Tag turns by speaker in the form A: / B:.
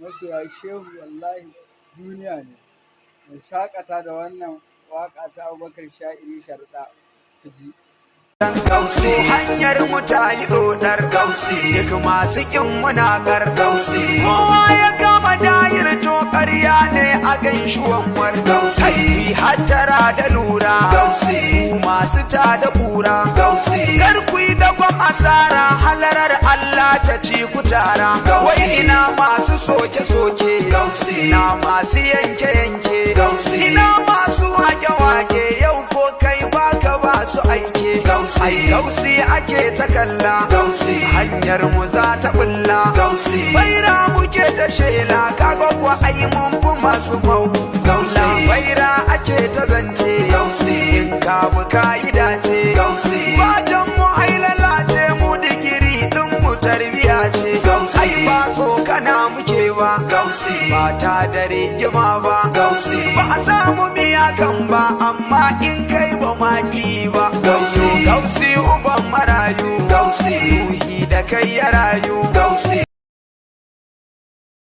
A: masoya shehu wallahi duniya ne. Mu shaƙata da wannan waƙa ta Abubakar Sha'iri Sharda ta ji.
B: Gausi hanyar mu tayi dodar gausi duk masu kin munakar gausi kowa ya kama dayir to ƙarya ne a gaishuwan war gausi hattara da lura gausi masu ta da kura gausi kar ku yi dakon asara halarar Allah ta ci ku tara wai ina masu soke soke gausi na masu yanke yanke gausi ina masu wake wake yau ko kai baka ba su aike ai gausi ake ta kalla gausi hanyar mu za ta bulla gausi baira muke ta shela kaga ko ai mun fi masu mau gausi baira ake ta zance gausi in ka buka yi dace gausi bajan mu ai lalace mu digiri din mu tarbiya ce gausi ai ba so kana muke ba gausi ba ta dare gima ba gausi ba a samu miya kan ba amma in kai ba maki ba gausi gausi uban marayu gausi ruhi da kai ya rayu gausi